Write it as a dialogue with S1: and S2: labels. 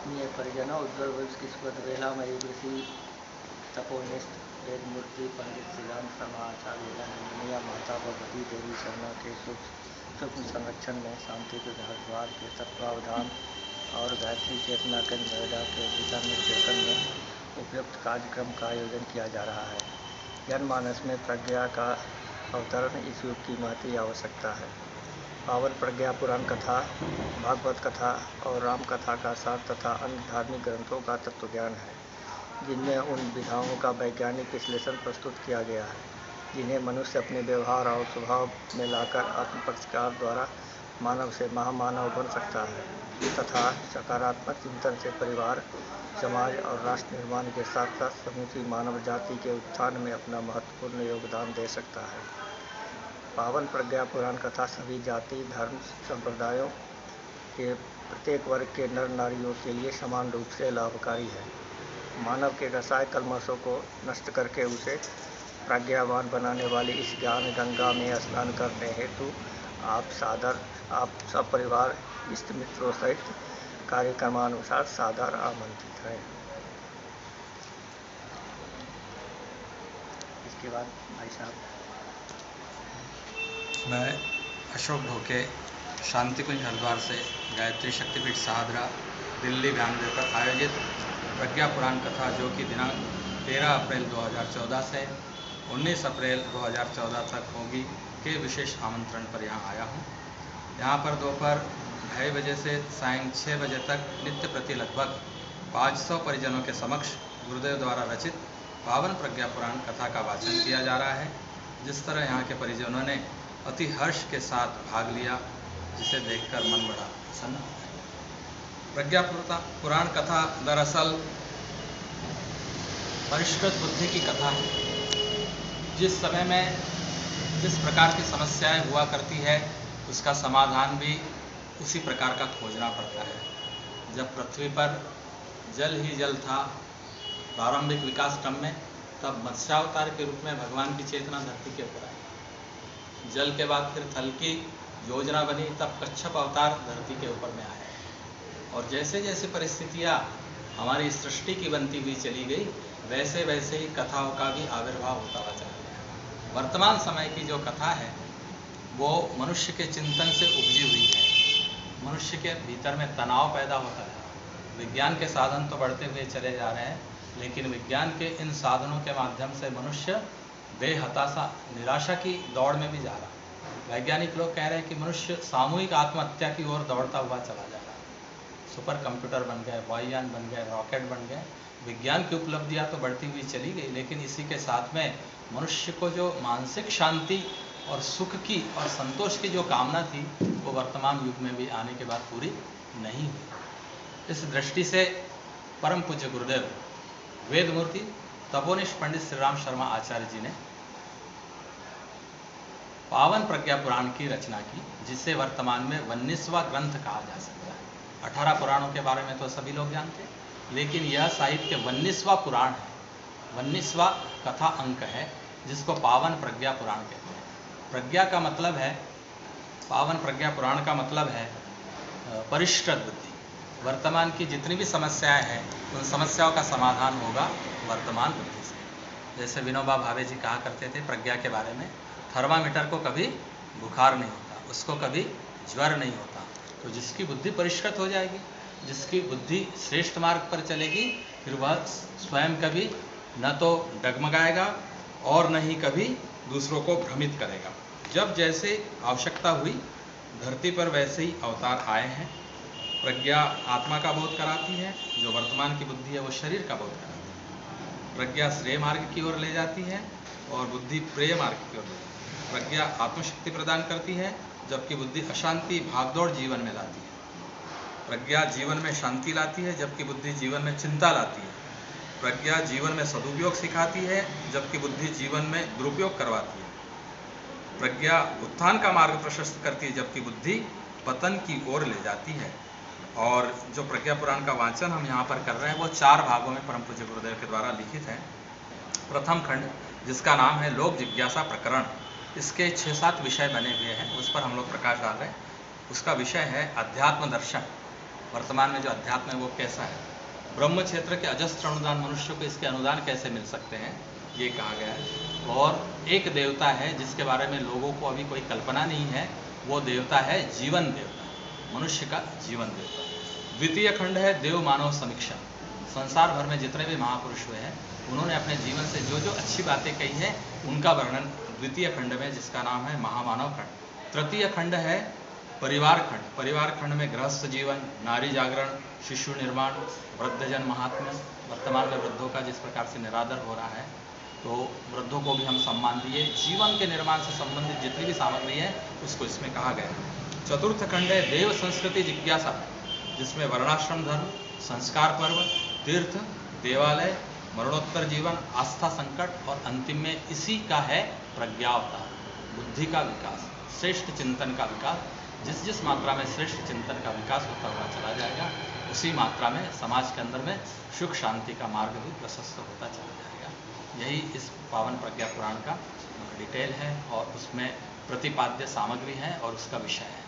S1: आत्मीय परिजनों उज्ज्वल भविष्य की सुखद में ऋषि तपोनिष्ठ वेदमूर्ति पंडित श्रीराम शर्मा आचार्य नंदनिया माता भगवती देवी शर्मा के सूक्ष्म संरक्षण में शांतिकृत हरिद्वार के तत्वावधान और गायत्री चेतना केंद्र नोएडा के दिशा निर्देशन में उपयुक्त कार्यक्रम का आयोजन किया जा रहा है। जनमानस में प्रज्ञा का अवतरण इस युग की महती आवश्यकता है। पावन प्रज्ञा पुराण कथा, भागवत कथा और राम कथा का सार तथा अन्य धार्मिक ग्रंथों का तत्व ज्ञान है, जिनमें उन विधाओं का वैज्ञानिक विश्लेषण प्रस्तुत किया गया है जिन्हें मनुष्य अपने व्यवहार और स्वभाव में लाकर आत्मपरिष्कार द्वारा मानव से महामानव बन सकता है तथा सकारात्मक चिंतन से परिवार, समाज और राष्ट्र निर्माण के साथ साथ समूची मानव जाति के उत्थान में अपना महत्वपूर्ण योगदान दे सकता है। पावन प्रज्ञा पुराण कथा सभी जाति, धर्म, संप्रदायों के प्रत्येक वर्ग के नर नारियों के लिए समान रूप से लाभकारी है। मानव के रसाय कल्मशों को नष्ट करके उसे प्रज्ञावान बनाने वाली इस ज्ञान गंगा में स्नान करने हेतु आप सब परिवार इष्ट मित्रों सहित कार्यक्रमानुसार सादर आमंत्रित हैं। इसके बाद भाई साहब।
S2: मैं अशोक ढोके शांतिकुंज हरिद्वार से गायत्री शक्तिपीठ शाहदरा दिल्ली 92 पर आयोजित प्रज्ञा पुराण कथा जो कि दिनांक 13 अप्रैल 2014 से 19 अप्रैल 2014 तक होगी के विशेष आमंत्रण पर यहाँ आया हूँ। यहाँ पर दोपहर 2:30 बजे से सायं 6 बजे तक नित्य प्रति लगभग 500 परिजनों के समक्ष गुरुदेव द्वारा रचित पावन प्रज्ञा पुराण कथा का वाचन किया जा रहा है। जिस तरह यहाँ के परिजनों ने अति हर्ष के साथ भाग लिया, जिसे देखकर मन बड़ा प्रसन्न हो गया। प्रज्ञा पुराण कथा दरअसल परिष्कृत बुद्धि की कथा है। जिस समय में जिस प्रकार की समस्याएं हुआ करती है उसका समाधान भी उसी प्रकार का खोजना पड़ता है। जब पृथ्वी पर जल ही जल था प्रारंभिक विकास क्रम में, तब मत्स्यावतार के रूप में भगवान की चेतना धरती के ऊपर आई। जल के बाद फिर थल की योजना बनी, तब कच्छप अवतार धरती के ऊपर में आया। और जैसे जैसे परिस्थितियाँ हमारी सृष्टि की बनती हुई चली गई, वैसे वैसे ही कथाओं का भी आविर्भाव होता हुआ चला गया। वर्तमान समय की जो कथा है वो मनुष्य के चिंतन से उपजी हुई है। मनुष्य के भीतर में तनाव पैदा होता है। विज्ञान के साधन तो बढ़ते हुए चले जा रहे हैं, लेकिन विज्ञान के इन साधनों के माध्यम से मनुष्य बेहताशा निराशा की दौड़ में भी जा रहा है। वैज्ञानिक लोग कह रहे हैं कि मनुष्य सामूहिक आत्महत्या की ओर दौड़ता हुआ चला जा रहा है। सुपर कंप्यूटर बन गए, वायुयान बन गए, रॉकेट बन गए। विज्ञान की उपलब्धियां तो बढ़ती हुई चली गई, लेकिन इसी के साथ में मनुष्य को जो मानसिक शांति और सुख की और संतोष की जो कामना थी वो वर्तमान युग में भी आने के बाद पूरी नहीं हुई। इस दृष्टि से परम पूज्य गुरुदेव वेदमूर्ति तपोनिष्ठ पंडित श्रीराम शर्मा आचार्य जी ने पावन प्रज्ञा पुराण की रचना की, जिसे वर्तमान में 19वां ग्रंथ कहा जा सकता है। 18 पुराणों के बारे में तो सभी लोग जानते हैं, लेकिन यह साहित्य 19वां पुराण है, 19वां कथा अंक है, जिसको पावन प्रज्ञा पुराण कहते हैं। प्रज्ञा का मतलब है, पावन प्रज्ञा पुराण का मतलब है परिष्कृत बुद्धि। वर्तमान की जितनी भी समस्याएं हैं उन समस्याओं का समाधान होगा वर्तमान बुद्धि से। जैसे विनोबा भावे जी कहा करते थे प्रज्ञा के बारे में, थर्मामीटर को कभी बुखार नहीं होता, उसको कभी ज्वर नहीं होता। तो जिसकी बुद्धि परिष्कृत हो जाएगी, जिसकी बुद्धि श्रेष्ठ मार्ग पर चलेगी, फिर वह स्वयं कभी न तो डगमगाएगा और न ही कभी दूसरों को भ्रमित करेगा। जब जैसे आवश्यकता हुई धरती पर वैसे ही अवतार आए हैं। प्रज्ञा आत्मा का बोध कराती है, जो वर्तमान की बुद्धि है वो शरीर का बोध कराती है। प्रज्ञा श्रेय मार्ग की ओर ले जाती है और बुद्धि प्रेय मार्ग की ओर ले जाती है। प्रज्ञा आत्मशक्ति प्रदान करती है, जबकि बुद्धि अशांति भागदौड़ जीवन में लाती है। प्रज्ञा जीवन में शांति लाती है, जबकि बुद्धि जीवन में चिंता लाती है। प्रज्ञा जीवन में सदुपयोग सिखाती है, जबकि बुद्धि जीवन में दुरुपयोग करवाती है। प्रज्ञा उत्थान का मार्ग प्रशस्त करती है, जबकि बुद्धि पतन की ओर ले जाती है। और जो प्रज्ञा पुराण का वाचन हम यहाँ पर कर रहे हैं वो 4 भागों में परम पूज्य गुरुदेव के द्वारा लिखित है। प्रथम खंड, जिसका नाम है लोक जिज्ञासा प्रकरण, इसके 6-7 विषय बने हुए हैं, उस पर हम लोग प्रकाश डाल रहे हैं। उसका विषय है अध्यात्म दर्शन। वर्तमान में जो अध्यात्म है वो कैसा है, ब्रह्म क्षेत्र के अजस्त्र अनुदान मनुष्य को इसके अनुदान कैसे मिल सकते हैं, ये कहा गया है। और एक देवता है जिसके बारे में लोगों को अभी कोई कल्पना नहीं है, वो देवता है जीवन देवता, मनुष्य का जीवन देवता। द्वितीय खंड है देव मानव समीक्षा। संसार भर में जितने भी महापुरुष हुए हैं उन्होंने अपने जीवन से जो जो अच्छी बातें कही हैं उनका वर्णन द्वितीय खंड में, जिसका नाम है महामानव खंड। तृतीय खंड है परिवार खंड। परिवार खंड में गृहस्थ जीवन, नारी जागरण, शिशु निर्माण, वृद्धजन महात्म्य। वर्तमान में वृद्धों का जिस प्रकार से निरादर हो रहा है, तो वृद्धों को भी हम सम्मान दिए। जीवन के निर्माण से संबंधित जितनी भी सामग्री है उसको इसमें कहा गया है। चतुर्थ खंड है देव संस्कृति जिज्ञासा, जिसमें वर्णाश्रम धर्म, संस्कार पर्व, तीर्थ, देवालय, मरणोत्तर जीवन, आस्था संकट और अंतिम में इसी का है प्रज्ञावतार, बुद्धि का विकास, श्रेष्ठ चिंतन का विकास। जिस जिस मात्रा में श्रेष्ठ चिंतन का विकास होता हुआ चला जाएगा उसी मात्रा में समाज के अंदर में सुख शांति का मार्ग भी प्रशस्त होता चला जाएगा। यही इस पावन प्रज्ञा पुराण का डिटेल है और उसमें प्रतिपाद्य सामग्री है और उसका विषय है।